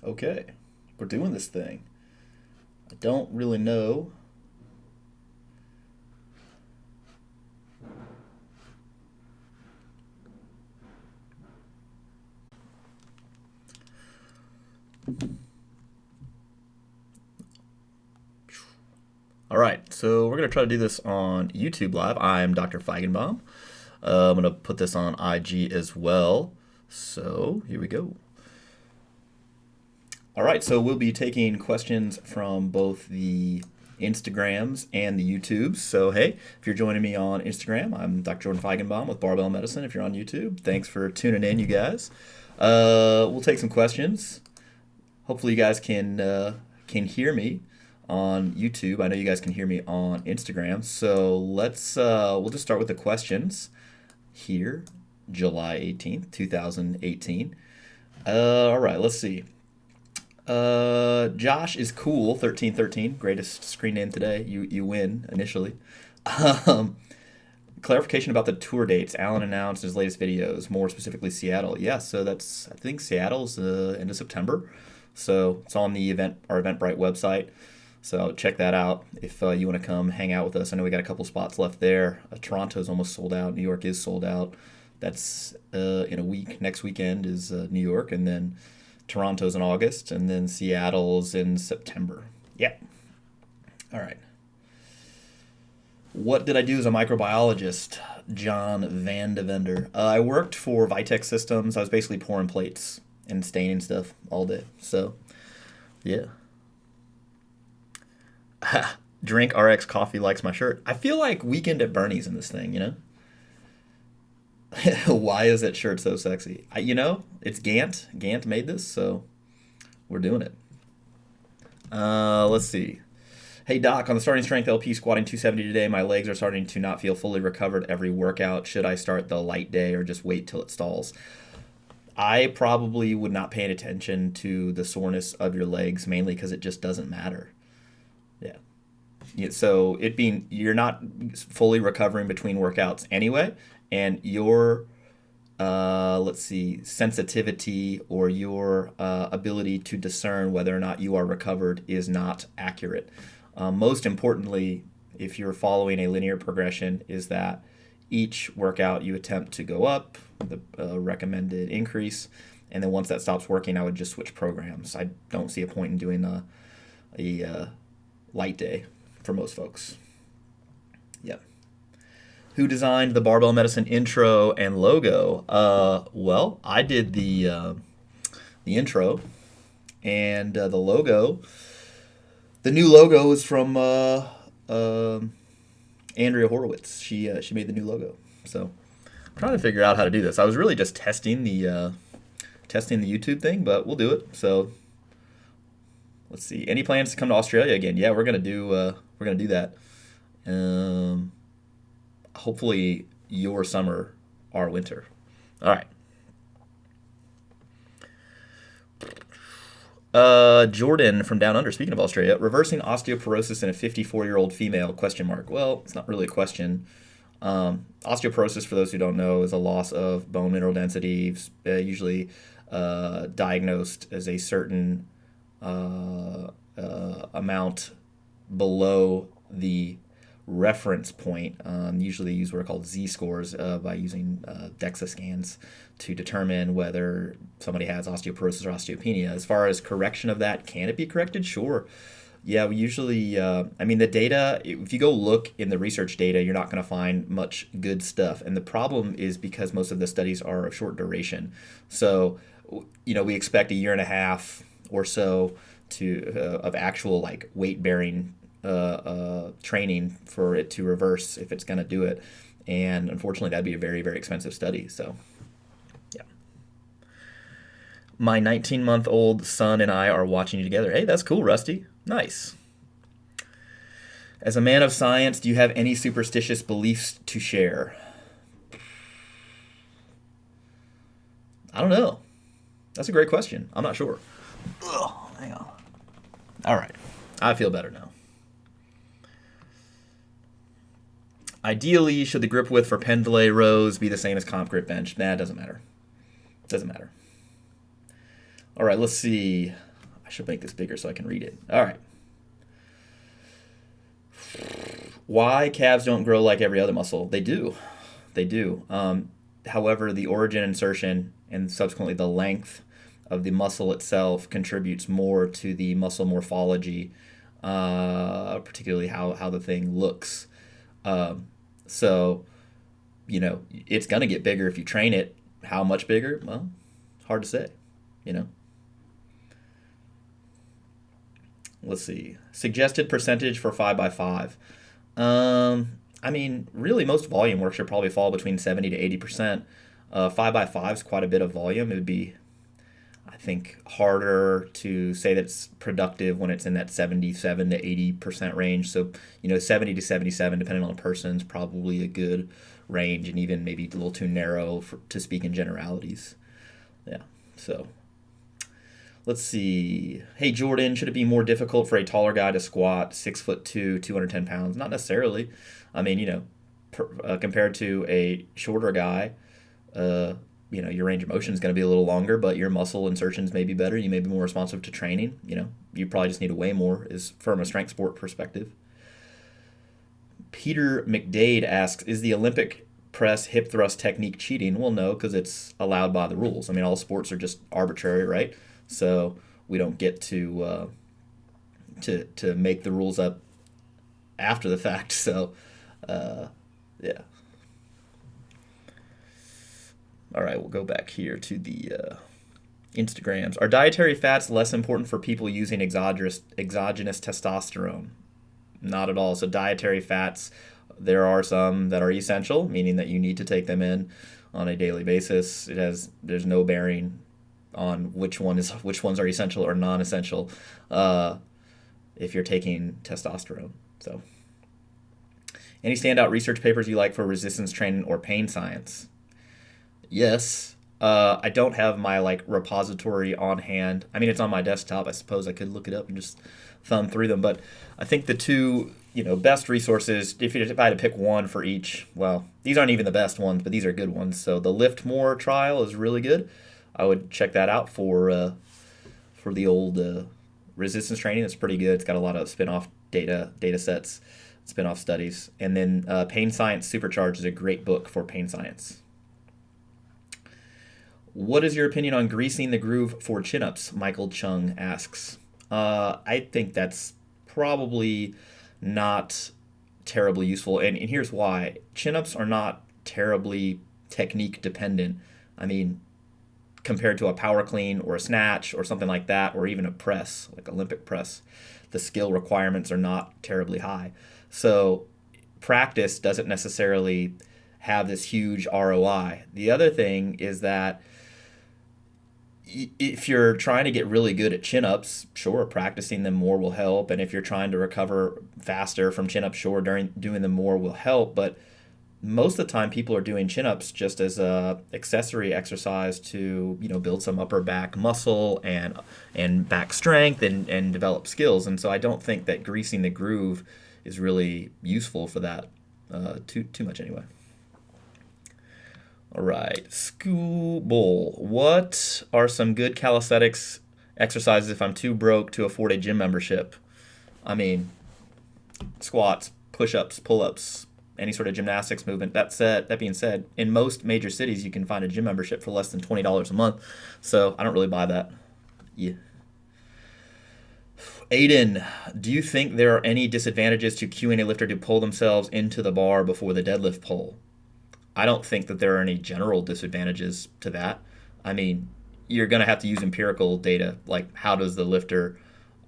Okay, we're doing this thing. I don't really know. All right, so we're going to try to do this on YouTube Live. I'm Dr. Feigenbaum. I'm going to put this on IG as well. So here we go. All right, so we'll be taking questions from both the Instagrams and the YouTubes. So, hey, if you're joining me on Instagram, I'm Dr. Jordan Feigenbaum with Barbell Medicine. If you're on YouTube, thanks for tuning in, you guys. We'll take some questions. Hopefully, you guys can hear me on YouTube. I know you guys can hear me on Instagram. So we'll just start with the questions here, July 18th, 2018. All right, let's see. Josh is cool. 1313, greatest screen name today. You win initially. Um, Clarification about the tour dates. Alan announced in his latest videos, more specifically Seattle. Yeah, so I think Seattle's end of September. So it's on the our Eventbrite website. So check that out if you want to come hang out with us. I know we got a couple spots left there. Toronto's almost sold out. New York is sold out. That's in a week. Next weekend is New York, and then Toronto's in August, and then Seattle's in September. Yeah. All right. What did I do as a microbiologist? John Van de Vender. I worked for Vitex Systems. I was basically pouring plates and staining stuff all day. So, yeah. Drink RX coffee likes my shirt. I feel like Weekend at Bernie's in this thing, you know? Why is that shirt so sexy? It's Gant. Gant made this, so we're doing it. Let's see. Hey Doc, on the starting strength LP squatting 270 today, my legs are starting to not feel fully recovered every workout. Should I start the light day or just wait till it stalls? I probably would not pay attention to the soreness of your legs, mainly because it just doesn't matter. Yeah. So you're not fully recovering between workouts anyway, and your let's see, sensitivity or your ability to discern whether or not you are recovered is not accurate. Most importantly, if you're following a linear progression, is that each workout you attempt to go up the recommended increase, and then once that stops working, I would just switch programs. I don't see a point in doing a light day for most folks. Yep. Who designed the Barbell Medicine intro and logo? Well, I did the intro, and the logo. The new logo is from Andrea Horowitz. She made the new logo. So I'm trying to figure out how to do this. I was really just testing the YouTube thing, but we'll do it. So let's see. Any plans to come to Australia again? Yeah, we're gonna do that. Hopefully your summer, our winter. All right. Jordan from Down Under, speaking of Australia, reversing osteoporosis in a 54-year-old female, question mark. Well, it's not really a question. Osteoporosis, for those who don't know, is a loss of bone mineral density, usually diagnosed as a certain amount below the reference point. Usually use what are called Z-scores by using DEXA scans to determine whether somebody has osteoporosis or osteopenia. As far as correction of that, can it be corrected? Sure. Yeah, we usually, the data, if you go look in the research data, you're not going to find much good stuff. And the problem is because most of the studies are of short duration. So, we expect a year and a half or so of actual like weight bearing training for it to reverse if it's going to do it. And unfortunately, that'd be a very, very expensive study. So, yeah. My 19-month-old son and I are watching you together. Hey, that's cool, Rusty. Nice. As a man of science, do you have any superstitious beliefs to share? I don't know. That's a great question. I'm not sure. Ugh, hang on. All right. I feel better now. Ideally, should the grip width for pendlay rows be the same as comp grip bench? Nah, it doesn't matter. Doesn't matter. All right, let's see. I should make this bigger so I can read it. All right. Why calves don't grow like every other muscle? They do. They do. However, the origin, insertion, and subsequently the length of the muscle itself contributes more to the muscle morphology, particularly how the thing looks. So, it's going to get bigger if you train it. How much bigger? Well, hard to say, Let's see. Suggested percentage for 5x5. Really, most volume work should probably fall between 70 to 80%. 5x5 is quite a bit of volume. It would be, I think, harder to say that it's productive when it's in that 77 to 80% range. So, 70 to 77, depending on the person, is probably a good range, and even maybe a little too narrow to speak in generalities. Yeah, so let's see. Hey, Jordan, should it be more difficult for a taller guy to squat 6'2", 210 pounds? Not necessarily. Compared to a shorter guy, your range of motion is going to be a little longer, but your muscle insertions may be better. You may be more responsive to training. You probably just need to weigh more, is from a strength sport perspective. Peter McDade asks, is the Olympic press hip thrust technique cheating? Well, no, because it's allowed by the rules. All sports are just arbitrary, right? So we don't get to make the rules up after the fact. So, yeah. All right, we'll go back here to the Instagrams. Are dietary fats less important for people using exogenous testosterone? Not at all. So dietary fats, there are some that are essential, meaning that you need to take them in on a daily basis. There's no bearing on which ones are essential or non-essential if you're taking testosterone. So, any standout research papers you like for resistance training or pain science? Yes. I don't have my repository on hand. It's on my desktop. I suppose I could look it up and just thumb through them. But I think the two best resources, if I had to pick one for each, well, these aren't even the best ones, but these are good ones. So the Lift More trial is really good. I would check that out for the old resistance training. It's pretty good. It's got a lot of spin-off data sets, spin-off studies. And then Pain Science Supercharged is a great book for pain science. What is your opinion on greasing the groove for chin-ups? Michael Chung asks. I think that's probably not terribly useful, and here's why. Chin-ups are not terribly technique dependent. Compared to a power clean or a snatch or something like that, or even a press, like Olympic press, the skill requirements are not terribly high. So practice doesn't necessarily have this huge ROI. The other thing is that if you're trying to get really good at chin-ups, sure, practicing them more will help. And if you're trying to recover faster from chin-ups, sure, doing them more will help. But most of the time, people are doing chin-ups just as a accessory exercise to build some upper back muscle and back strength and develop skills. And so I don't think that greasing the groove is really useful for that too much anyway. All right, School Bowl. What are some good calisthenics exercises if I'm too broke to afford a gym membership? Squats, push-ups, pull-ups, any sort of gymnastics movement. That being said, in most major cities, you can find a gym membership for less than $20 a month. So I don't really buy that. Yeah. Aiden, do you think there are any disadvantages to cueing a lifter to pull themselves into the bar before the deadlift pull? I don't think that there are any general disadvantages to that. You're going to have to use empirical data, like how does the lifter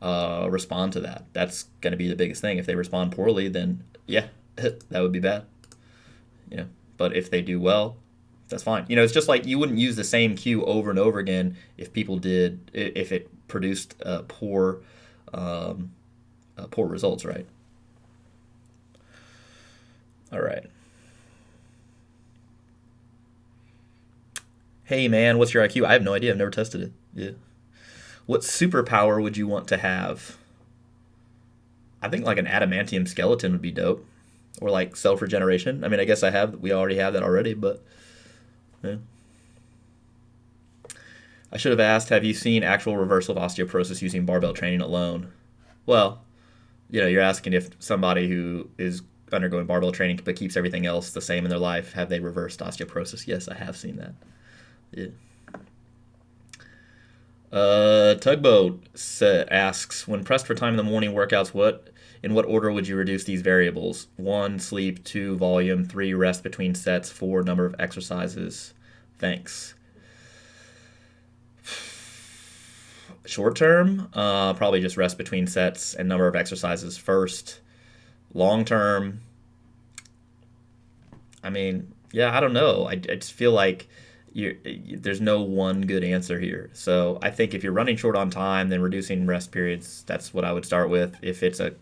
respond to that? That's going to be the biggest thing. If they respond poorly, then yeah, that would be bad. But if they do well, that's fine. It's just like you wouldn't use the same cue over and over again if it produced poor results, right? All right. Hey man, what's your IQ? I have no idea. I've never tested it. Yeah. What superpower would you want to have? I think like an adamantium skeleton would be dope. Or like self-regeneration. I guess we already have that already, but yeah. I should have asked, have you seen actual reversal of osteoporosis using barbell training alone? Well, you're asking if somebody who is undergoing barbell training but keeps everything else the same in their life, have they reversed osteoporosis? Yes, I have seen that. Yeah. Tugboat asks, when pressed for time in the morning workouts, in what order would you reduce these variables? 1, sleep. 2, volume. 3, rest between sets. 4, number of exercises. Thanks. Short term, probably just rest between sets and number of exercises first. Long term, I don't know. I just feel like there's no one good answer here. So I think if you're running short on time, then reducing rest periods, that's what I would start with. If it's a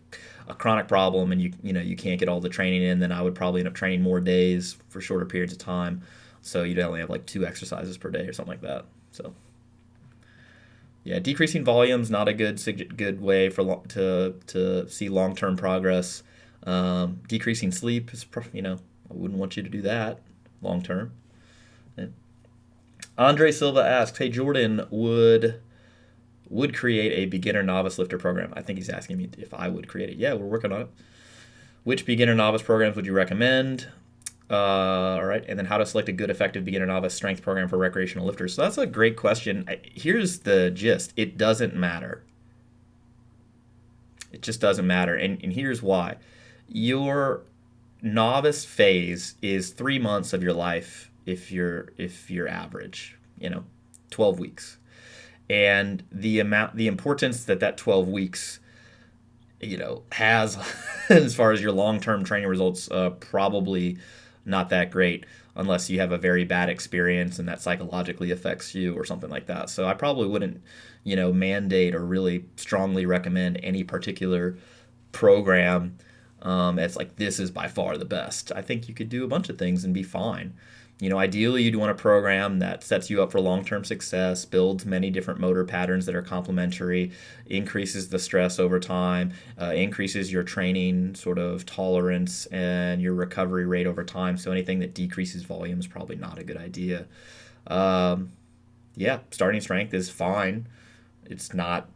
chronic problem and you can't get all the training in, then I would probably end up training more days for shorter periods of time. So you'd only have like 2 exercises per day or something like that. So yeah, decreasing volume's not a good way to see long-term progress. Decreasing sleep is, I wouldn't want you to do that long-term. Yeah. Andre Silva asks, hey, Jordan, would create a beginner novice lifter program? I think he's asking me if I would create it. Yeah, we're working on it. Which beginner novice programs would you recommend? All right, and then how to select a good, effective beginner novice strength program for recreational lifters. So that's a great question. Here's the gist. It doesn't matter. It just doesn't matter, and here's why. Your novice phase is 3 months of your life if you're average, 12 weeks. And the importance that 12 weeks, has as far as your long-term training results, probably not that great unless you have a very bad experience and that psychologically affects you or something like that. So I probably wouldn't, mandate or really strongly recommend any particular program. It's like, this is by far the best. I think you could do a bunch of things and be fine. Ideally, you'd want a program that sets you up for long-term success, builds many different motor patterns that are complementary, increases the stress over time, increases your training sort of tolerance and your recovery rate over time. So anything that decreases volume is probably not a good idea. Starting strength is fine. It's not,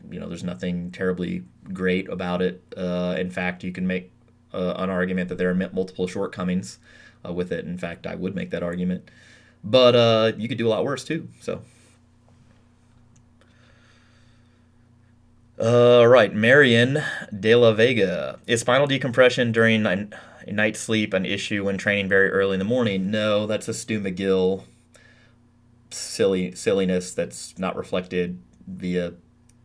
there's nothing terribly great about it. In fact, you can make an argument that there are multiple shortcomings with it. In fact, I would make that argument. But you could do a lot worse too. So, all right, Marion De La Vega. Is spinal decompression during night sleep an issue when training very early in the morning? No, that's a Stu McGill silliness that's not reflected via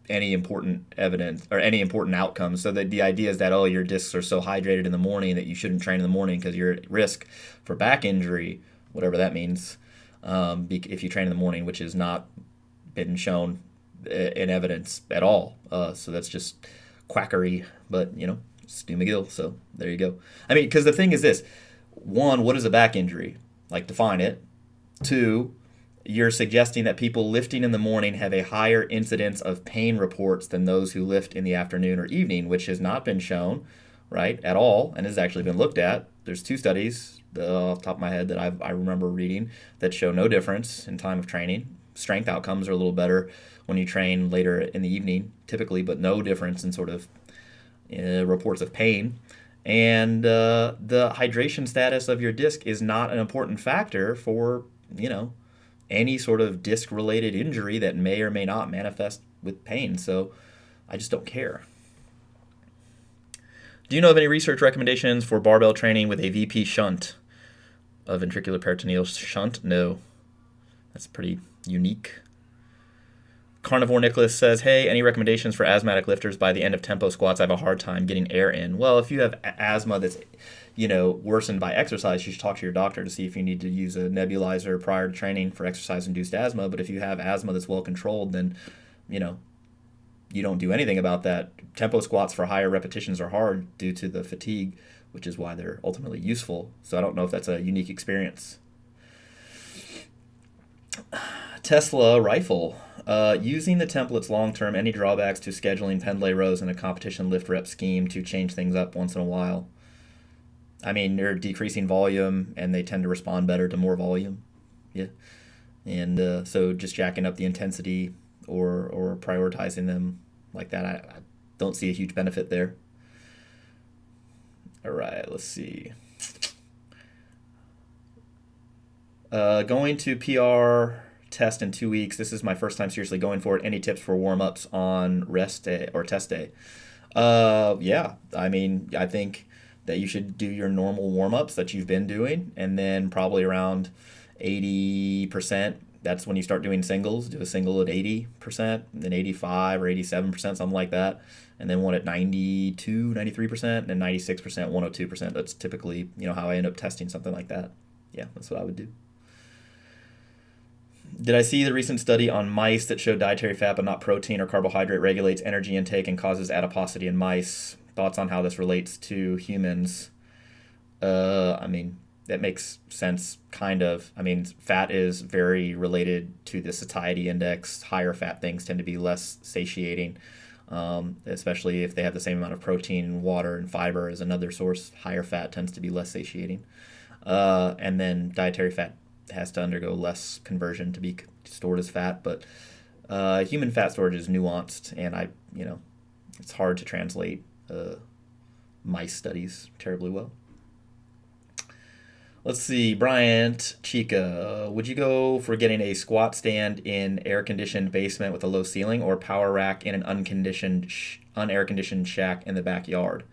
any important evidence or any important outcomes. So that the idea is that, your discs are so hydrated in the morning that you shouldn't train in the morning because you're at risk for back injury, whatever that means, if you train in the morning, which has not been shown in evidence at all. So that's just quackery, but, Stu McGill. So there you go. Because the thing is this. 1, what is a back injury? Like, define it. 2, you're suggesting that people lifting in the morning have a higher incidence of pain reports than those who lift in the afternoon or evening, which has not been shown, right, at all, and has actually been looked at. There's 2 studies off the top of my head that I remember reading that show no difference in time of training. Strength outcomes are a little better when you train later in the evening, typically, but no difference in sort of reports of pain. And the hydration status of your disc is not an important factor for, any sort of disc-related injury that may or may not manifest with pain. So I just don't care. Do you know of any research recommendations for barbell training with a VP shunt? A ventricular peritoneal shunt? No. That's pretty unique. Carnivore Nicholas says, hey, any recommendations for asthmatic lifters? By the end of tempo squats, I have a hard time getting air in. Well, if you have asthma that's, worsened by exercise, you should talk to your doctor to see if you need to use a nebulizer prior to training for exercise-induced asthma. But if you have asthma that's well controlled, then, you don't do anything about that. Tempo squats for higher repetitions are hard due to the fatigue, which is why they're ultimately useful. So I don't know if that's a unique experience. Tesla Rifle. Using the templates long-term, any drawbacks to scheduling pendlay rows in a competition lift rep scheme to change things up once in a while? They're decreasing volume, and they tend to respond better to more volume. Yeah. And so just jacking up the intensity or prioritizing them like that, I don't see a huge benefit there. All right, let's see. Going to PR test in 2 weeks. This is my first time seriously going for it. Any tips for warm-ups on rest day or test day? Yeah, I mean, I think that you should do your normal warm-ups that you've been doing, and then probably around 80%. That's when you start doing singles. Do a single at 80%, and then 85 or 87%, something like that. And then one at 92, 93%, and 96%, 102%. That's typically, how I end up testing something like that. Yeah, that's what I would do. Did I see the recent study on mice that showed dietary fat but not protein or carbohydrate regulates energy intake and causes adiposity in mice? Thoughts on how this relates to humans? I mean, that makes sense, kind of. I mean, fat is very related to the satiety index. Higher fat things tend to be less satiating, especially if they have the same amount of protein and water and fiber as another source. Higher fat tends to be less satiating. And then dietary fat has to undergo less conversion to be stored as fat, but human fat storage is nuanced, and it's hard to translate mice studies terribly well. Let's see, Bryant Chica, would you go for getting a squat stand in air-conditioned basement with a low ceiling, or power rack in an unair-conditioned shack in the backyard?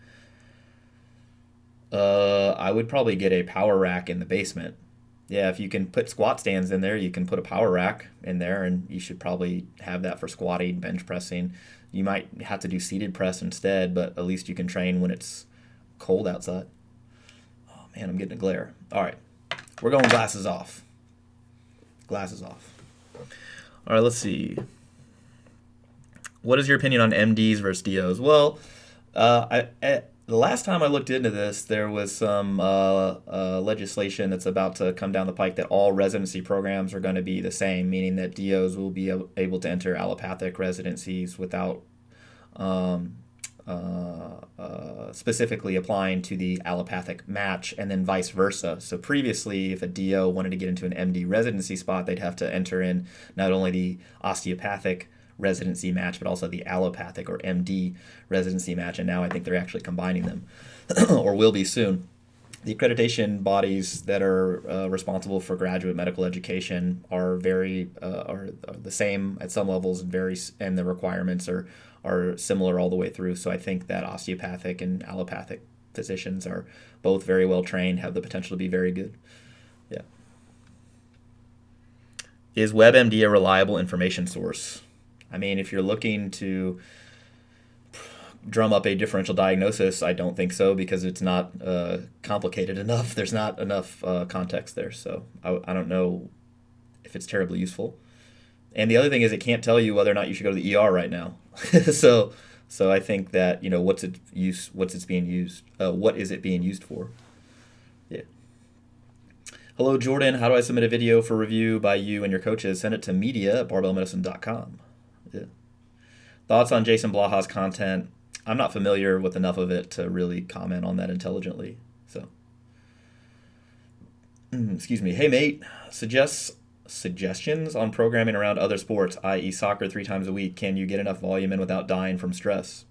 I would probably get a power rack in the basement. Yeah, if you can put squat stands in there, you can put a power rack in there, and you should probably have that for squatting, bench pressing. You might have to do seated press instead, but at least you can train when it's cold outside. Oh man, I'm getting a glare. All right, we're going glasses off. Glasses off. All right, let's see. What is your opinion on MDs versus DOs? Well, the last time I looked into this, there was some legislation that's about to come down the pike that all residency programs are going to be the same, meaning that DOs will be able to enter allopathic residencies without specifically applying to the allopathic match, and then vice versa. So previously, if a DO wanted to get into an MD residency spot, they'd have to enter in not only the osteopathic residency match, but also the allopathic or MD residency match, and now I think they're actually combining them, or will be soon. The accreditation bodies that are responsible for graduate medical education are are the same at some levels, and the requirements are similar all the way through. So I think that osteopathic and allopathic physicians are both very well trained, have the potential to be very good. Yeah. Is WebMD a reliable information source? I mean, if you're looking to drum up a differential diagnosis, I don't think so, because it's not complicated enough. There's not enough context there, so I don't know if it's terribly useful. And the other thing is, it can't tell you whether or not you should go to the ER right now. so I think that what is it being used for? Yeah. Hello, Jordan. How do I submit a video for review by you and your coaches? Send it to media@barbellmedicine.com. Yeah. Thoughts on Jason Blaha's content? I'm not familiar with enough of it to really comment on that intelligently. So, excuse me. Hey, mate. Suggestions on programming around other sports, i.e. soccer 3 times a week. Can you get enough volume in without dying from stress?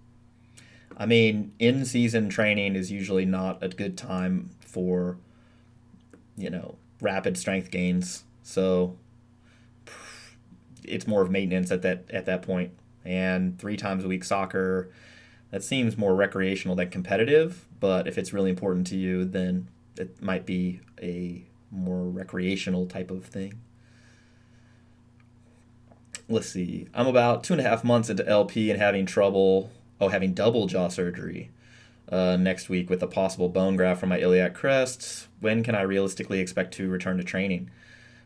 I mean, in-season training is usually not a good time for, rapid strength gains. So it's more of maintenance at that point. And 3 times a week soccer, that seems more recreational than competitive, but if it's really important to you, then it might be a more recreational type of thing. Let's see. I'm about 2.5 months into LP and having double jaw surgery next week with a possible bone graft from my iliac crest. When can I realistically expect to return to training?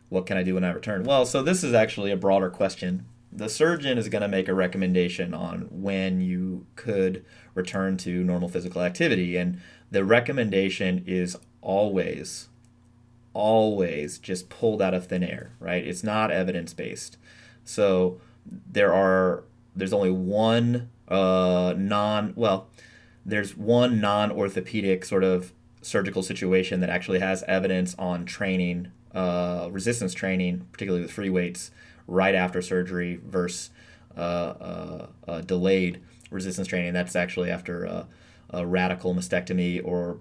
What can I do when I return? Well, so this is actually a broader question. The surgeon is going to make a recommendation on when you could return to normal physical activity. And the recommendation is always just pulled out of thin air, right? It's not evidence-based. So there's only one there's one non-orthopedic sort of surgical situation that actually has evidence on training resistance training, particularly with free weights, right after surgery versus delayed resistance training. That's actually after a radical mastectomy or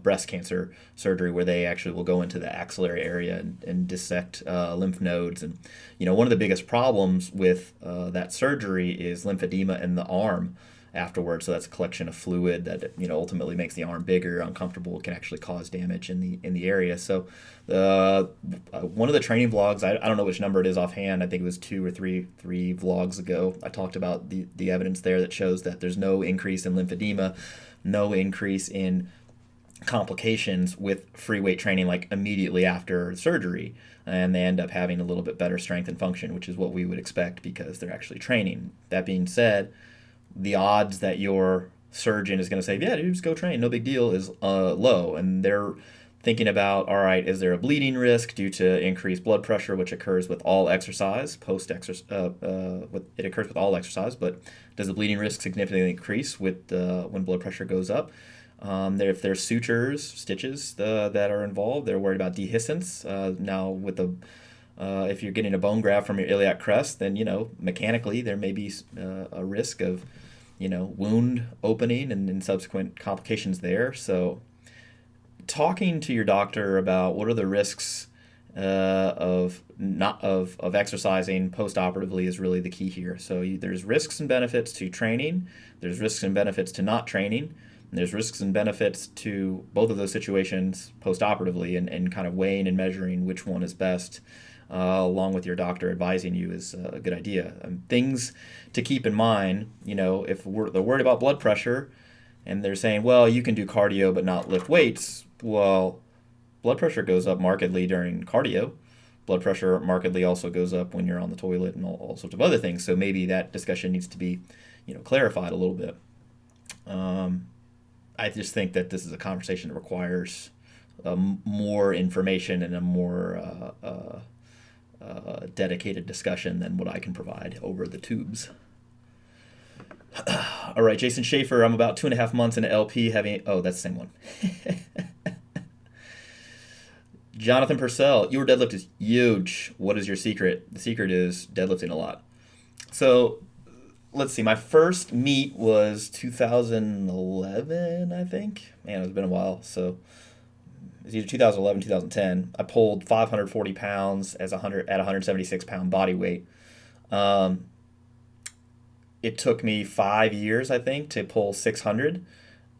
breast cancer surgery, where they actually will go into the axillary area and dissect lymph nodes. And one of the biggest problems with that surgery is lymphedema in the arm afterwards. So that's a collection of fluid that ultimately makes the arm bigger, uncomfortable, can actually cause damage in the area. So one of the training vlogs, I don't know which number it is offhand, I think it was 2 or 3 vlogs ago, I talked about the evidence there that shows that there's no increase in lymphedema, no increase in complications with free weight training like immediately after surgery, and they end up having a little bit better strength and function, which is what we would expect because they're actually training. That being said, the odds that your surgeon is going to say, yeah, dude, just go train, no big deal, is low. And they're thinking about, all right, is there a bleeding risk due to increased blood pressure, which occurs with all exercise, it occurs with all exercise, but does the bleeding risk significantly increase with when blood pressure goes up? If there's sutures, stitches that are involved, they're worried about dehiscence. Now, with if you're getting a bone graft from your iliac crest, then mechanically there may be a risk of wound opening and subsequent complications there. So, talking to your doctor about what are the risks of exercising post-operatively is really the key here. So there's risks and benefits to training. There's risks and benefits to not training. And there's risks and benefits to both of those situations post-operatively, and kind of weighing and measuring which one is best, along with your doctor advising you, is a good idea. Things to keep in mind, if they're worried about blood pressure and they're saying, well, you can do cardio but not lift weights. Well, blood pressure goes up markedly during cardio. Blood pressure markedly also goes up when you're on the toilet and all sorts of other things. So maybe that discussion needs to be, clarified a little bit. I just think that this is a conversation that requires more information and a more dedicated discussion than what I can provide over the tubes. All right, Jason Schaefer, I'm about 2.5 months into LP having... Oh, that's the same one. Jonathan Purcell, your deadlift is huge. What is your secret? The secret is deadlifting a lot. So, let's see. My first meet was 2011, I think. Man, it's been a while. So, it was either 2011, 2010. I pulled 540 pounds at 176 pound body weight. It took me 5 years, I think, to pull 600.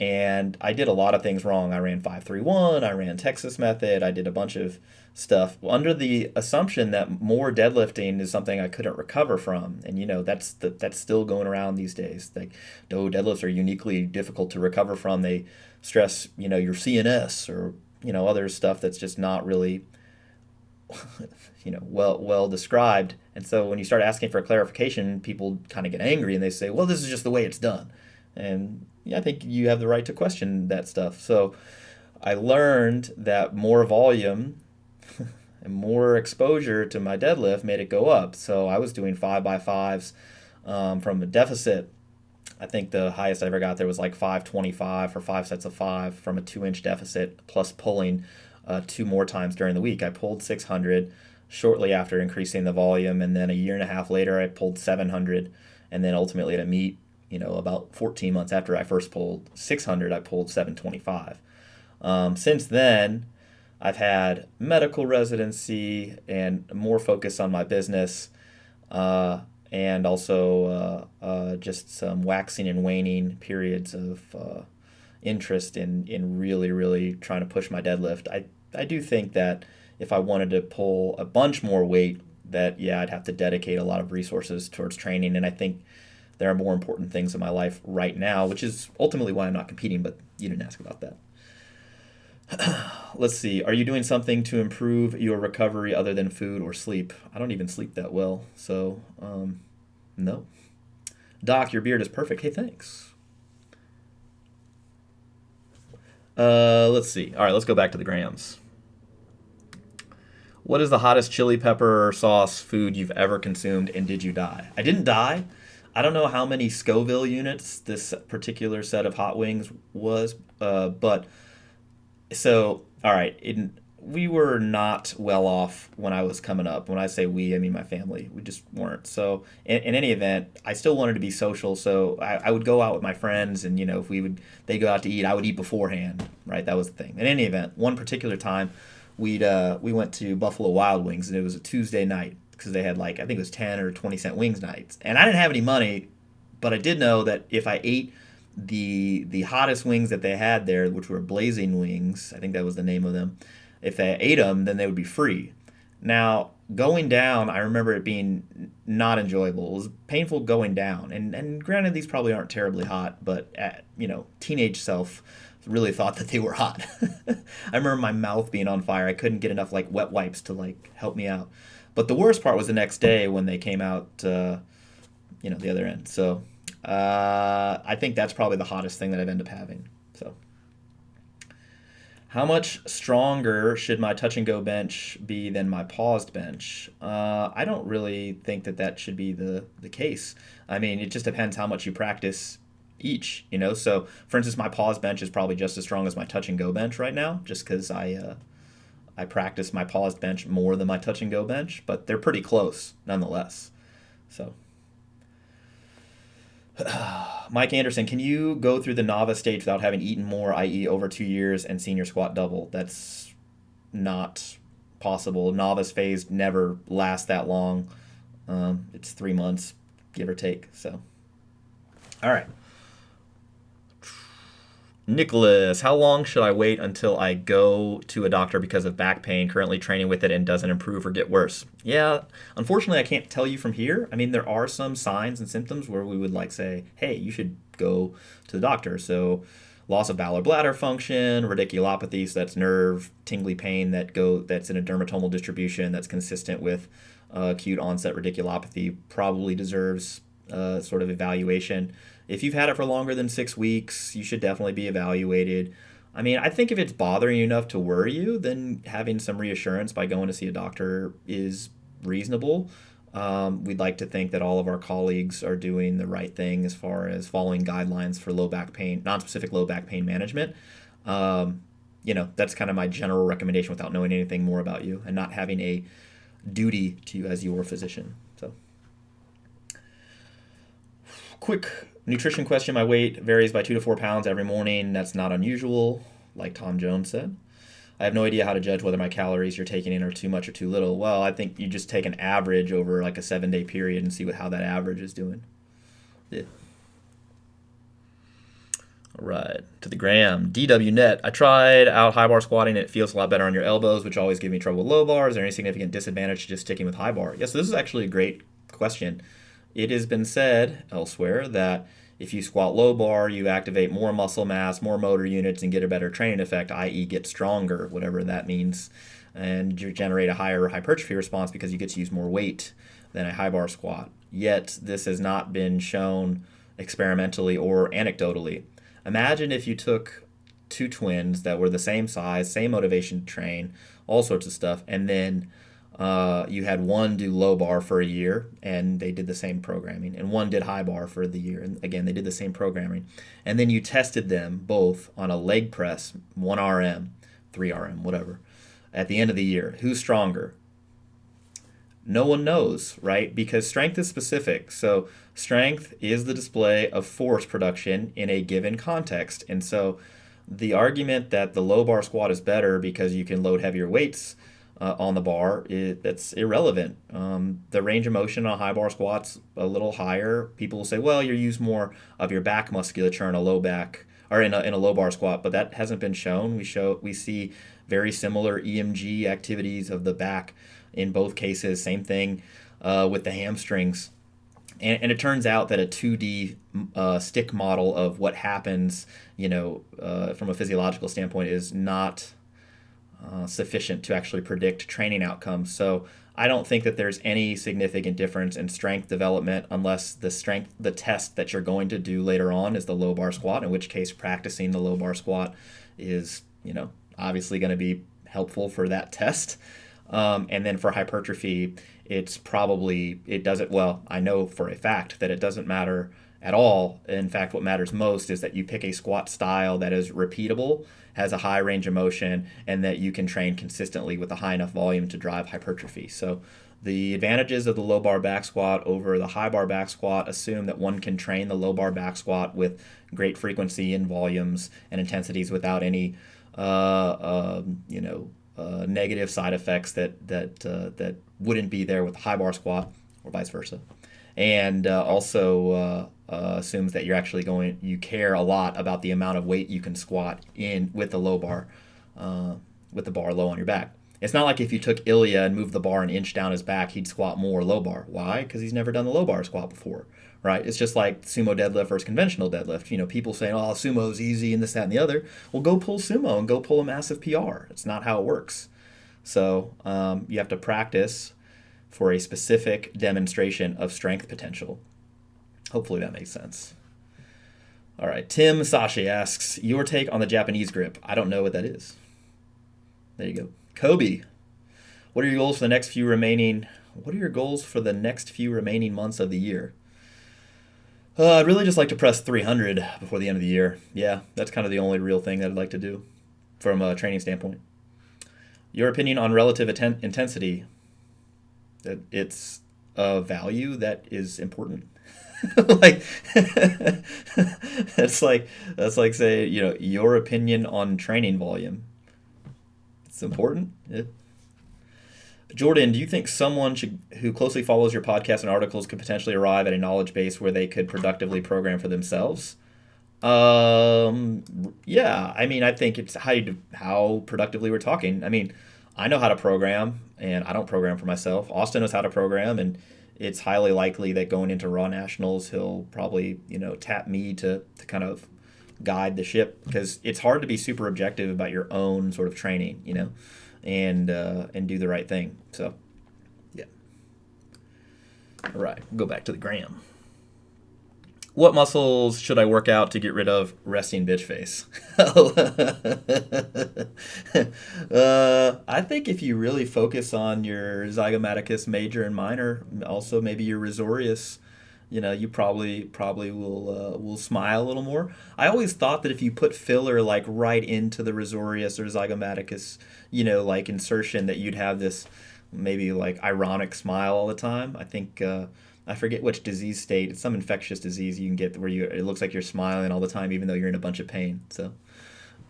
And I did a lot of things wrong. I ran 531, I ran Texas method, I did a bunch of stuff under the assumption that more deadlifting is something I couldn't recover from. And that's still going around these days. Like, no, deadlifts are uniquely difficult to recover from. They stress, your CNS or, other stuff that's just not really well described. And so when you start asking for a clarification, people kind of get angry and they say, well, this is just the way it's done. And I think you have the right to question that stuff. So I learned that more volume and more exposure to my deadlift made it go up. So I was doing 5x5s from a deficit. I think the highest I ever got there was like 525 for 5 sets of 5 from a 2-inch deficit, plus pulling 2 more times during the week. I pulled 600 shortly after increasing the volume, and then a year and a half later I pulled 700, and then ultimately at a meet, about 14 months after I first pulled 600, I pulled 725. Since then, I've had medical residency and more focus on my business, and also just some waxing and waning periods of interest in really, really trying to push my deadlift. I do think that if I wanted to pull a bunch more weight, that, I'd have to dedicate a lot of resources towards training, and I think there are more important things in my life right now, which is ultimately why I'm not competing, but you didn't ask about that. Let's see. Are you doing something to improve your recovery other than food or sleep? I don't even sleep that well, so no. Doc, your beard is perfect. Hey, thanks. Let's see. All right, let's go back to the grams. What is the hottest chili pepper sauce food you've ever consumed, and did you die? I didn't die. I don't know how many Scoville units this particular set of hot wings was, but so, all right, we were not well off when I was coming up. When I say we, I mean my family. We just weren't. So in any event, I still wanted to be social. So I would go out with my friends, and if they go out to eat, I would eat beforehand. Right, that was the thing. In any event, one particular time, we went to Buffalo Wild Wings, and it was a Tuesday night because they had I think it was 10 or 20 cent wings nights, and I didn't have any money, but I did know that if I ate the hottest wings that they had there, which were blazing wings, I think that was the name of them. If I ate them, then they would be free. Now, going down, I remember it being not enjoyable. It was painful going down. And granted, these probably aren't terribly hot, but teenage self really thought that they were hot. I remember my mouth being on fire. I couldn't get enough wet wipes to help me out. But the worst part was the next day when they came out, the other end. So I think that's probably the hottest thing that I've ended up having. So. How much stronger should my touch and go bench be than my paused bench? I don't really think that should be the case. I mean, it just depends how much you practice each, So, for instance, my paused bench is probably just as strong as my touch and go bench right now, just because I practice my paused bench more than my touch and go bench, but they're pretty close nonetheless. So. Mike Anderson, can you go through the novice stage without having eaten more, i.e. over 2 years, and seen your squat double? That's not possible. Novice phase never lasts that long. It's 3 months, give or take. So, all right. Nicholas, how long should I wait until I go to a doctor because of back pain, currently training with it, and doesn't improve or get worse? Yeah, unfortunately, I can't tell you from here. I mean, there are some signs and symptoms where we would say, hey, you should go to the doctor. So loss of bowel or bladder function, radiculopathy, so that's nerve, tingly pain that's in a dermatomal distribution that's consistent with acute onset radiculopathy, probably deserves sort of evaluation. If you've had it for longer than 6 weeks, you should definitely be evaluated. I mean, I think if it's bothering you enough to worry you, then having some reassurance by going to see a doctor is reasonable. We'd like to think that all of our colleagues are doing the right thing as far as following guidelines for low back pain, non-specific low back pain management. That's kind of my general recommendation without knowing anything more about you and not having a duty to you as your physician. So, quick nutrition question. My weight varies by 2 to 4 pounds every morning. That's not unusual, like Tom Jones said. I have no idea how to judge whether my calories you're taking in are too much or too little. Well, I think you just take an average over a 7-day period and see how that average is doing. Yeah. All right, to the gram. DWNet. I tried out high bar squatting. It feels a lot better on your elbows, which always give me trouble with low bar. Is there any significant disadvantage to just sticking with high bar? Yes, this is actually a great question. It has been said elsewhere that if you squat low bar, you activate more muscle mass, more motor units, and get a better training effect, i.e. get stronger, whatever that means, and you generate a higher hypertrophy response because you get to use more weight than a high bar squat. Yet, this has not been shown experimentally or anecdotally. Imagine if you took two twins that were the same size, same motivation to train, all sorts of stuff, and then you had one do low bar for a year and they did the same programming, and one did high bar for the year and again they did the same programming, and then you tested them both on a leg press, 1 RM, 3 RM, whatever, at the end of the year. Who's stronger? No one knows, right? Because strength is specific. So strength is the display of force production in a given context, and so the argument that the low bar squat is better because you can load heavier weights on the bar, that's irrelevant. The range of motion on high bar squats a little higher. People will say, well, you use more of your back musculature in a low back or in a low bar squat, but that hasn't been shown. We see very similar EMG activities of the back in both cases. Same thing with the hamstrings. And it turns out that a 2D stick model of what happens, from a physiological standpoint is not sufficient to actually predict training outcomes. So I don't think that there's any significant difference in strength development unless the test that you're going to do later on is the low bar squat, in which case practicing the low bar squat is, obviously going to be helpful for that test. And then for hypertrophy, I know for a fact that it doesn't matter at all. In fact, what matters most is that you pick a squat style that is repeatable, has a high range of motion, and that you can train consistently with a high enough volume to drive hypertrophy. So the advantages of the low bar back squat over the high bar back squat assume that one can train the low bar back squat with great frequency and volumes and intensities without any negative side effects that wouldn't be there with the high bar squat, or vice versa. And also assumes that you care a lot about the amount of weight you can squat in with the low bar, with the bar low on your back. It's not like if you took Ilya and moved the bar an inch down his back, he'd squat more low bar. Why? Because he's never done the low bar squat before, right? It's just like sumo deadlift versus conventional deadlift. People saying, oh, sumo's easy and this, that, and the other. Well, go pull sumo and go pull a massive PR. It's not how it works. So you have to practice for a specific demonstration of strength potential. Hopefully that makes sense. All right, Tim Sashi asks, your take on the Japanese grip. I don't know what that is. There you go. Kobe, what are your goals for the next few remaining months of the year? I'd really just like to press 300 before the end of the year. Yeah, that's kind of the only real thing that I'd like to do from a training standpoint. Your opinion on relative intensity. That it's a value that is important. Like that's like say, your opinion on training volume. It's important. Yeah. Jordan, do you think someone who closely follows your podcast and articles could potentially arrive at a knowledge base where they could productively program for themselves? Yeah. I think it's how productively we're talking. I know how to program, and I don't program for myself. Austin knows how to program, and it's highly likely that going into Raw Nationals, he'll probably, tap me to kind of guide the ship, because it's hard to be super objective about your own sort of training, and do the right thing. So, yeah. All right, go back to the gram. What muscles should I work out to get rid of resting bitch face? I think if you really focus on your zygomaticus major and minor, also maybe your risorius, you probably will smile a little more. I always thought that if you put filler like right into the risorius or zygomaticus, like insertion, that you'd have this maybe like ironic smile all the time. I think I forget which disease state. It's some infectious disease you can get where it looks like you're smiling all the time even though you're in a bunch of pain. So,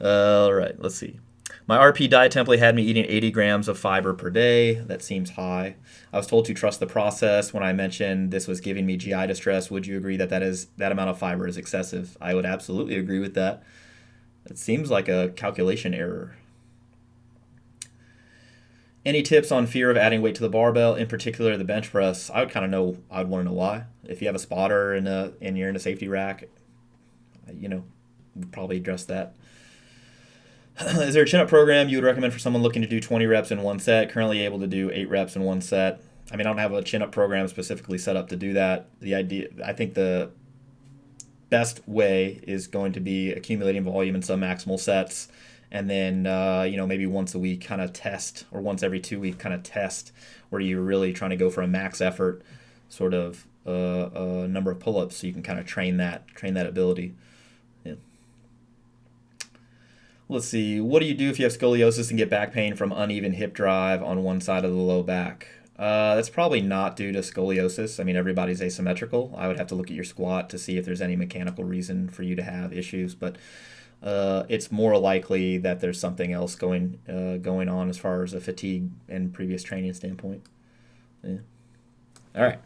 all right, let's see. My RP diet template had me eating 80 grams of fiber per day. That seems high. I was told to trust the process. When I mentioned this was giving me GI distress, would you agree that that amount of fiber is excessive? I would absolutely agree with that. It seems like a calculation error. Any tips on fear of adding weight to the barbell, in particular the bench press? I'd want to know why. If you have a spotter and you're in a safety rack, we'd probably address that. Is there a chin-up program you would recommend for someone looking to do 20 reps in one set, currently able to do 8 reps in one set? I don't have a chin-up program specifically set up to do that. I think the best way is going to be accumulating volume in some maximal sets, and then maybe once a week kind of test, or once every 2 weeks kind of test, where you're really trying to go for a max effort sort of number of pull-ups, so you can kind of train that ability. Yeah. Let's see. What do you do if you have scoliosis and get back pain from uneven hip drive on one side of the low back? That's probably not due to scoliosis. Everybody's asymmetrical. I would have to look at your squat to see if there's any mechanical reason for you to have issues, but it's more likely that there's something else going on as far as a fatigue and previous training standpoint. Yeah. All right.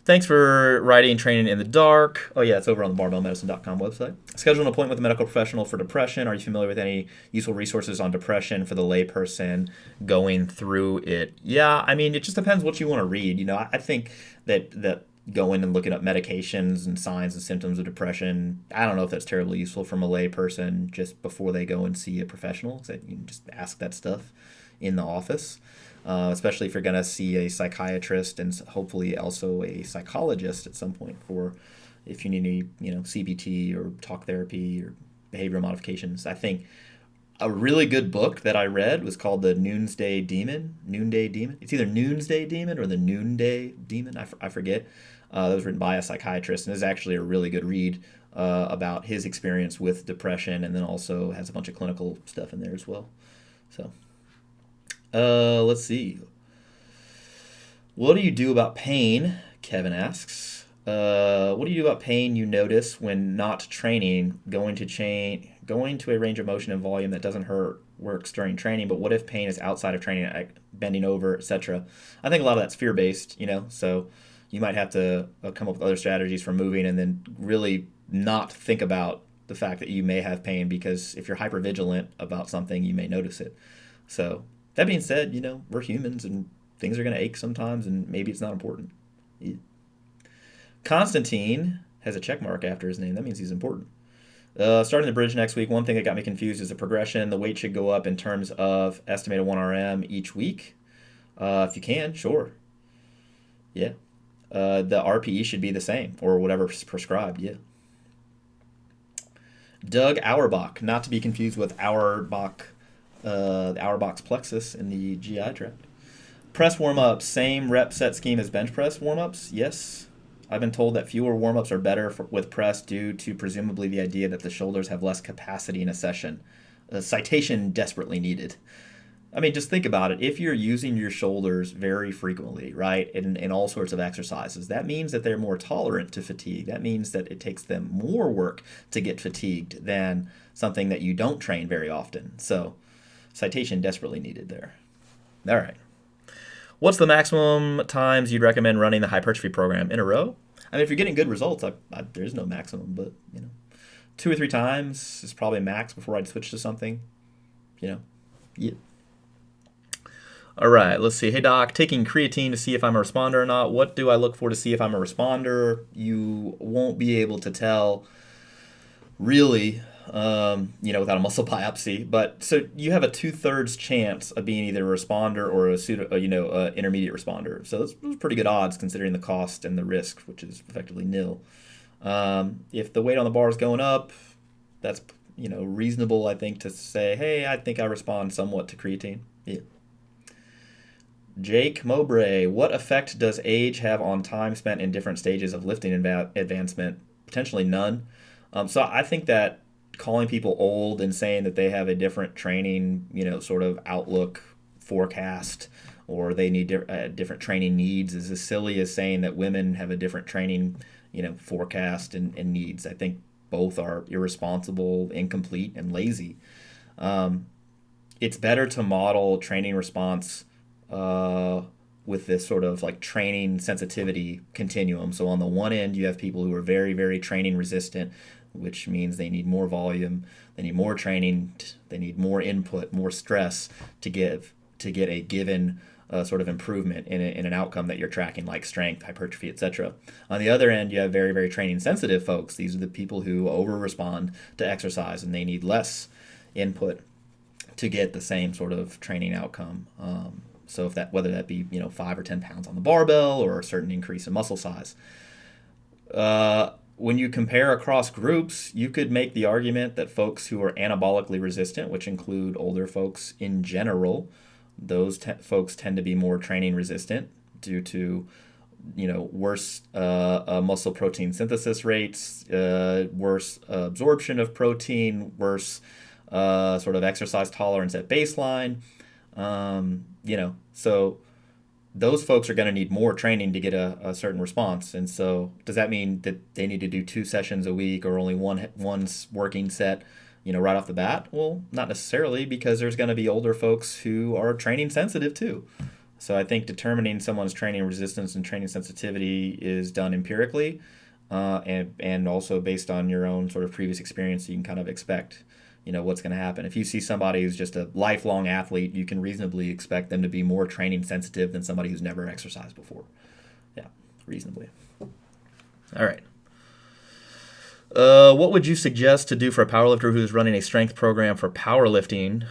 Thanks for writing Training in the Dark. Oh, yeah, it's over on the barbellmedicine.com website. Schedule an appointment with a medical professional for depression. Are you familiar with any useful resources on depression for the layperson going through it? Yeah, it just depends what you want to read. I think that going and looking up medications and signs and symptoms of depression, I don't know if that's terribly useful from a layperson just before they go and see a professional. So you can just ask that stuff in the office. Especially if you're going to see a psychiatrist and hopefully also a psychologist at some point, for if you need any, CBT or talk therapy or behavioral modifications. I think A really good book that I read was called The Noonday Demon. Noonday Demon. It's either Noonday Demon or The Noonday Demon. I forget. That was written by a psychiatrist and is actually a really good read about his experience with depression, and then also has a bunch of clinical stuff in there as well. So, let's see. What do you do about pain? Kevin asks. What do you do about pain you notice when not training? Going to a range of motion and volume that doesn't hurt works during training, but what if pain is outside of training, like bending over, etc.? I think a lot of that's fear-based, so you might have to come up with other strategies for moving, and then really not think about the fact that you may have pain, because if you're hypervigilant about something, you may notice it. So that being said, we're humans and things are going to ache sometimes, and maybe it's not important. Yeah. Constantine has a check mark after his name. That means he's important. Starting the bridge next week, one thing that got me confused is the progression. The weight should go up in terms of estimated 1 RM each week. If you can, sure. Yeah. The RPE should be the same, or whatever's prescribed, yeah. Doug Auerbach, not to be confused with Auerbach, the Auerbach's plexus in the GI tract. Press warm-ups, same rep set scheme as bench press warm-ups? Yes. I've been told that fewer warm-ups are better with press due to presumably the idea that the shoulders have less capacity in a session. A citation desperately needed. I mean, just think about it. If you're using your shoulders very frequently, right, in all sorts of exercises, that means that they're more tolerant to fatigue. That means that it takes them more work to get fatigued than something that you don't train very often. So, citation desperately needed there. All right. What's the maximum times you'd recommend running the hypertrophy program in a row? I mean, if you're getting good results, there's no maximum, but 2 or 3 times is probably max before I'd switch to something. Yeah. All right, let's see. Hey, Doc, taking creatine to see if I'm a responder or not. What do I look for to see if I'm a responder? You won't be able to tell really, without a muscle biopsy. But so you have a 2/3 chance of being either a responder or a intermediate responder. So those pretty good odds considering the cost and the risk, which is effectively nil. If the weight on the bar is going up, that's reasonable, I think, to say, hey, I think I respond somewhat to creatine. Yeah. Jake Mowbray, what effect does age have on time spent in different stages of lifting advancement? Potentially none. So I think that calling people old and saying that they have a different training, sort of outlook, forecast, or they need different training needs is as silly as saying that women have a different training, forecast and needs. I think both are irresponsible, incomplete, and lazy. It's better to model training response with this sort of like training sensitivity continuum. So on the one end, you have people who are very, very training resistant, which means they need more volume, they need more training, they need more input, more stress to get a given sort of improvement in an outcome that you're tracking, like strength, hypertrophy, etc. On the other end, you have very, very training sensitive folks. These are the people who over-respond to exercise, and they need less input to get the same sort of training outcome. So whether that be 5 or 10 pounds on the barbell or a certain increase in muscle size. When you compare across groups, you could make the argument that folks who are anabolically resistant, which include older folks in general, those folks tend to be more training resistant due to worse muscle protein synthesis rates, worse absorption of protein, worse sort of exercise tolerance at baseline. So those folks are going to need more training to get a certain response. And so does that mean that they need to do 2 sessions a week or only one working set, right off the bat? Well, not necessarily, because there's going to be older folks who are training sensitive too. So I think determining someone's training resistance and training sensitivity is done empirically, and also based on your own sort of previous experience. You can kind of expect what's going to happen. If you see somebody who's just a lifelong athlete, you can reasonably expect them to be more training sensitive than somebody who's never exercised before. Yeah, reasonably. All right. What would you suggest to do for a powerlifter who's running a strength program for powerlifting,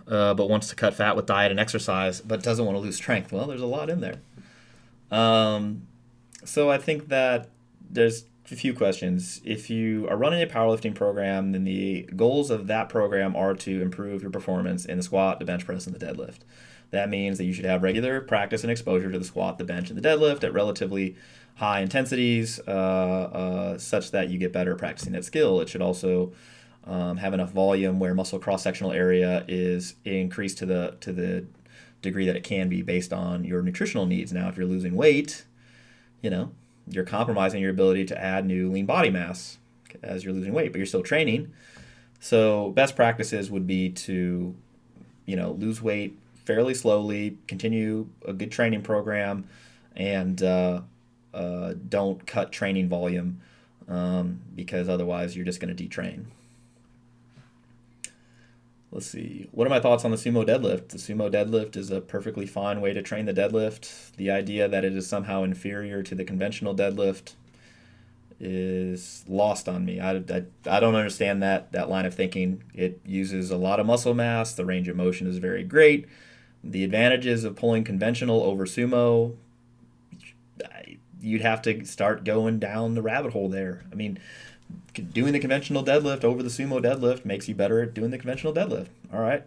but wants to cut fat with diet and exercise, but doesn't want to lose strength? Well, there's a lot in there. So I think that there's a few questions. If you are running a powerlifting program, then the goals of that program are to improve your performance in the squat, the bench press, and the deadlift. That means that you should have regular practice and exposure to the squat, the bench, and the deadlift at relatively high intensities, such that you get better practicing that skill. It should also have enough volume where muscle cross-sectional area is increased to the degree that it can be based on your nutritional needs. Now, if you're losing weight, you're compromising your ability to add new lean body mass as you're losing weight, but you're still training. So best practices would be to, lose weight fairly slowly, continue a good training program, and don't cut training volume because otherwise you're just going to detrain. Let's see. What are my thoughts on the sumo deadlift? The sumo deadlift is a perfectly fine way to train the deadlift. The idea that it is somehow inferior to the conventional deadlift is lost on me. I don't understand that line of thinking. It uses a lot of muscle mass. The range of motion is very great. The advantages of pulling conventional over sumo, you'd have to start going down the rabbit hole there. I mean, doing the conventional deadlift over the sumo deadlift makes you better at doing the conventional deadlift. All right.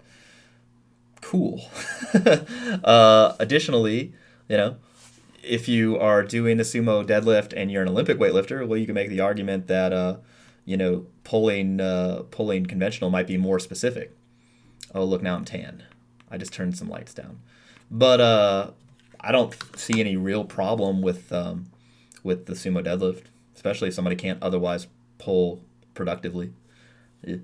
Cool. Additionally, if you are doing the sumo deadlift and you're an Olympic weightlifter, well, you can make the argument that, pulling conventional might be more specific. Oh, look, now I'm tan. I just turned some lights down. But I don't see any real problem with the sumo deadlift, especially if somebody can't otherwise pull productively. Yeah.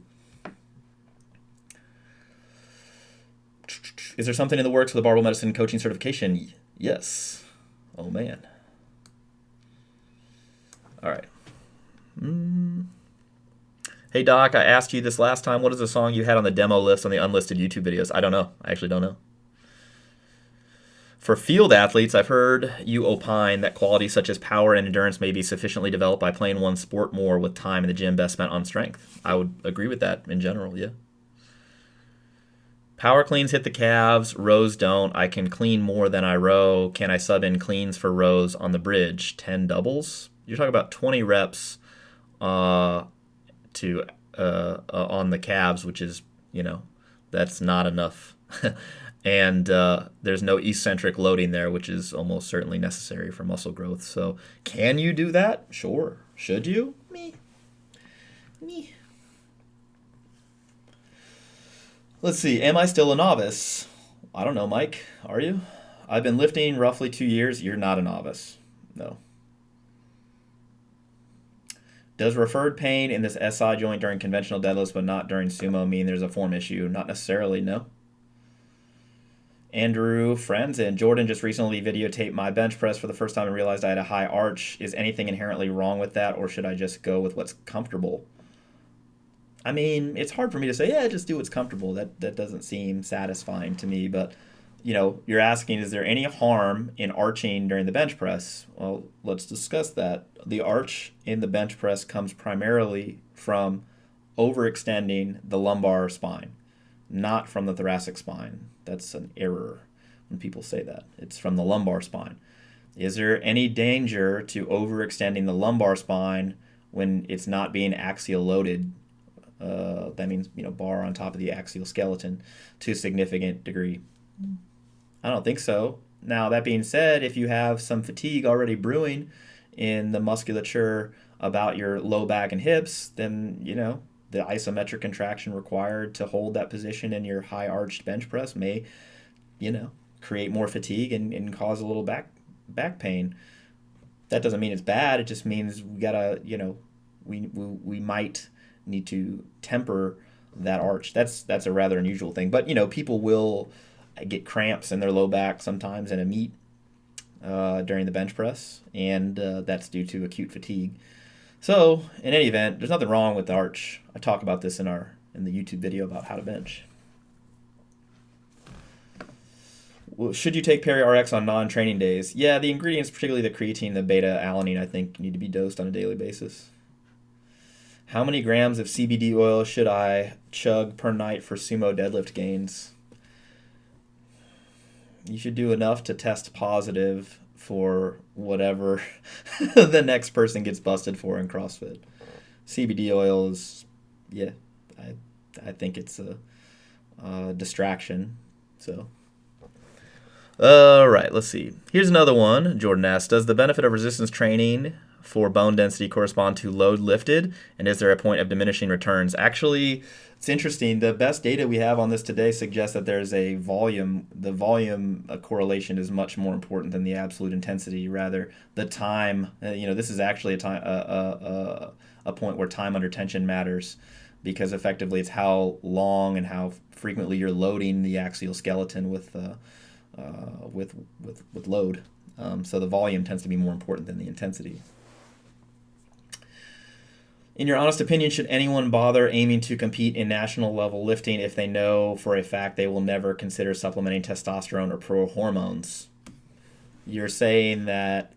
Is there something in the works for the Barbell Medicine coaching certification? Yes. Oh, man. All right. Hey, Doc, I asked you this last time. What is the song you had on the demo list on the unlisted YouTube videos? I don't know. I actually don't know. For field athletes, I've heard you opine that qualities such as power and endurance may be sufficiently developed by playing one sport more with time in the gym best spent on strength. I would agree with that in general, yeah. Power cleans hit the calves, rows don't. I can clean more than I row. Can I sub in cleans for rows on the bridge? 10 doubles? You're talking about 20 reps on the calves, which is, that's not enough. And there's no eccentric loading there, which is almost certainly necessary for muscle growth. So can you do that? Sure. Should you? Me. Let's see. Am I still a novice? I don't know, Mike. Are you? I've been lifting roughly 2 years. You're not a novice. No. Does referred pain in this SI joint during conventional deadlifts but not during sumo mean there's a form issue? Not necessarily, no. Andrew, friends, and Jordan just recently videotaped my bench press for the first time and realized I had a high arch. Is anything inherently wrong with that, or should I just go with what's comfortable? I mean, it's hard for me to say, yeah, just do what's comfortable. That doesn't seem satisfying to me. But, you're asking, is there any harm in arching during the bench press? Well, let's discuss that. The arch in the bench press comes primarily from overextending the lumbar spine, not from the thoracic spine. That's an error when people say that. It's from the lumbar spine. Is there any danger to overextending the lumbar spine when it's not being axial loaded? That means, bar on top of the axial skeleton to a significant degree. I don't think so. Now, that being said, if you have some fatigue already brewing in the musculature about your low back and hips, then, the isometric contraction required to hold that position in your high arched bench press may, create more fatigue and cause a little back pain. That doesn't mean it's bad. It just means we gotta, we might need to temper that arch. That's a rather unusual thing. But, people will get cramps in their low back sometimes in a meet during the bench press, and that's due to acute fatigue. So, in any event, there's nothing wrong with the arch. I talk about this in the YouTube video about how to bench. Well, should you take Peri-RX on non-training days? Yeah, the ingredients, particularly the creatine, the beta-alanine, I think need to be dosed on a daily basis. How many grams of CBD oil should I chug per night for sumo deadlift gains? You should do enough to test positive for whatever the next person gets busted for in CrossFit. CBD oil is, yeah, I think it's a distraction. So, all right, let's see. Here's another one. Jordan asks, does the benefit of resistance training for bone density correspond to load lifted? And is there a point of diminishing returns? Actually, it's interesting. The best data we have on this today suggests that there's a volume. The volume correlation is much more important than the absolute intensity. Rather, the time. This is actually a point where time under tension matters, because effectively it's how long and how frequently you're loading the axial skeleton with load. So the volume tends to be more important than the intensity. In your honest opinion, should anyone bother aiming to compete in national level lifting if they know for a fact they will never consider supplementing testosterone or pro hormones? You're saying that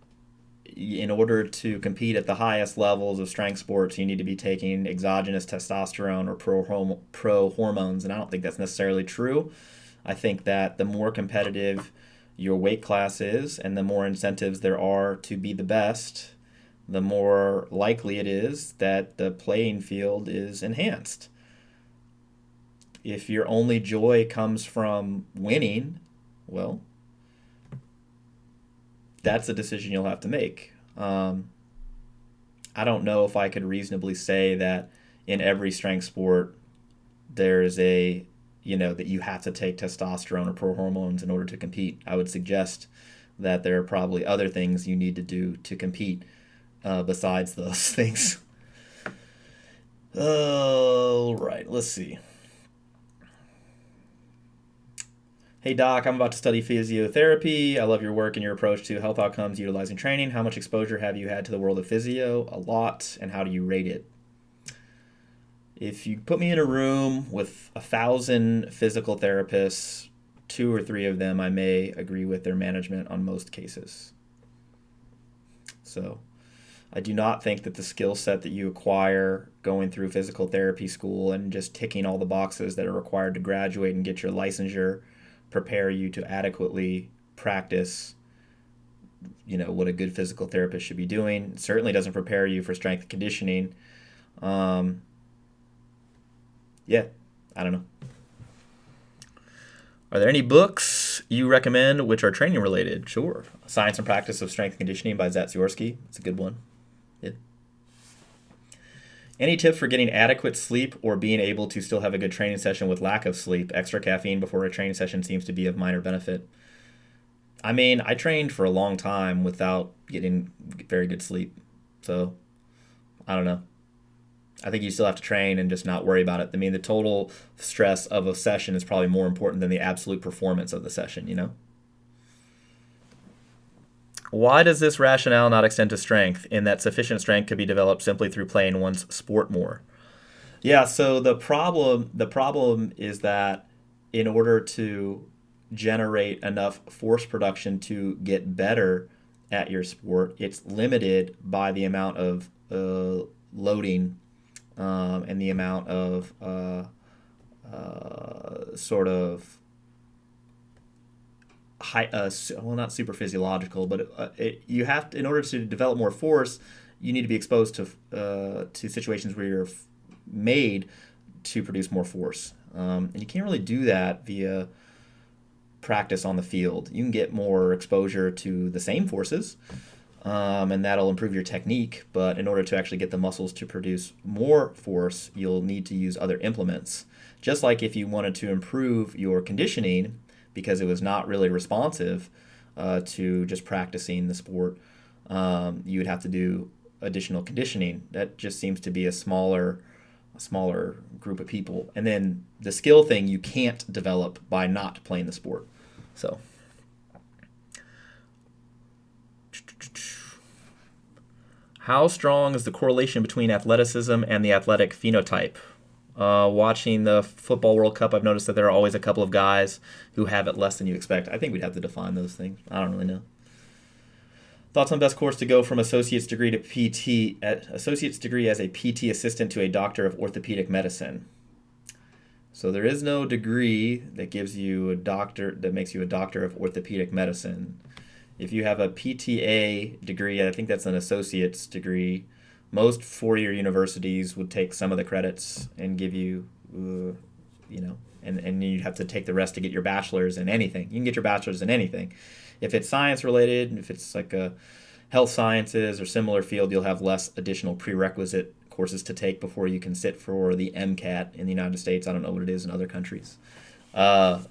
in order to compete at the highest levels of strength sports, you need to be taking exogenous testosterone or pro hormones, and I don't think that's necessarily true. I think that the more competitive your weight class is and the more incentives there are to be the best, the more likely it is that the playing field is enhanced. If your only joy comes from winning, well, that's a decision you'll have to make. I don't know if I could reasonably say that in every strength sport there's that you have to take testosterone or pro hormones in order to compete. I would suggest that there are probably other things you need to do to compete besides those things. All right, let's see. Hey Doc, I'm about to study physiotherapy. I love your work and your approach to health outcomes utilizing training. How much exposure have you had to the world of physio? A lot. And how do you rate it? If you put me in a room with 1,000 physical therapists, 2 or 3 of them I may agree with their management on most cases. So I do not think that the skill set that you acquire going through physical therapy school and just ticking all the boxes that are required to graduate and get your licensure prepare you to adequately practice what a good physical therapist should be doing. It certainly doesn't prepare you for strength and conditioning. I don't know. Are there any books you recommend which are training related? Sure. Science and Practice of Strength and Conditioning by Zatsiorsky. It's a good one. Yeah. Any tips for getting adequate sleep or being able to still have a good training session with lack of sleep? Extra caffeine before a training session seems to be of minor benefit. I mean, I trained for a long time without getting very good sleep. So, I don't know. I think you still have to train and just not worry about it. I mean, the total stress of a session is probably more important than the absolute performance of the session, Why does this rationale not extend to strength, in that sufficient strength could be developed simply through playing one's sport more? Yeah, so the problem is that in order to generate enough force production to get better at your sport, it's limited by the amount of loading and the amount of sort of not super physiological, but you have to, in order to develop more force, you need to be exposed to situations where you're made to produce more force, and you can't really do that via practice on the field. You can get more exposure to the same forces, and that'll improve your technique, but in order to actually get the muscles to produce more force, you'll need to use other implements. Just like if you wanted to improve your conditioning because it was not really responsive to just practicing the sport, you would have to do additional conditioning. That just seems to be a smaller group of people. And then the skill thing you can't develop by not playing the sport. So, how strong is the correlation between athleticism and the athletic phenotype? Watching the Football World Cup, I've noticed that there are always a couple of guys who have it less than you expect. I think we'd have to define those things. I don't really know. Thoughts on best course to go from associate's degree to PT, associate's degree as a PT assistant to a doctor of orthopedic medicine. So there is no degree that gives you that makes you a doctor of orthopedic medicine. If you have a PTA degree, I think that's an associate's degree. Most four-year universities would take some of the credits and give you, and you'd have to take the rest to get your bachelor's in anything. You can get your bachelor's in anything. If it's science related, if it's like a health sciences or similar field, you'll have less additional prerequisite courses to take before you can sit for the MCAT in the United States. I don't know what it is in other countries. But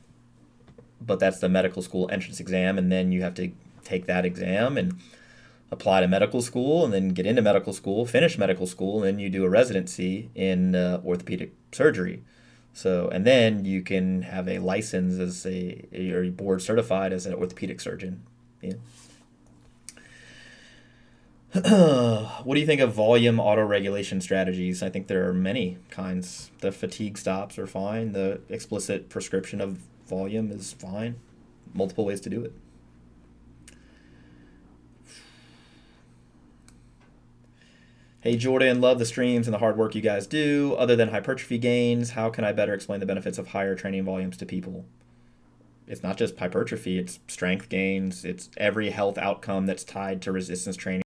that's the medical school entrance exam, and then you have to take that exam and apply to medical school, and then get into medical school, finish medical school, and then you do a residency in orthopedic surgery. So, and then you can have a license as you're board certified as an orthopedic surgeon. Yeah. What do you think of volume auto-regulation strategies? I think there are many kinds. The fatigue stops are fine. The explicit prescription of volume is fine. Multiple ways to do it. Hey Jordan, love the streams and the hard work you guys do. Other than hypertrophy gains, how can I better explain the benefits of higher training volumes to people? It's not just hypertrophy, it's strength gains, it's every health outcome that's tied to resistance training.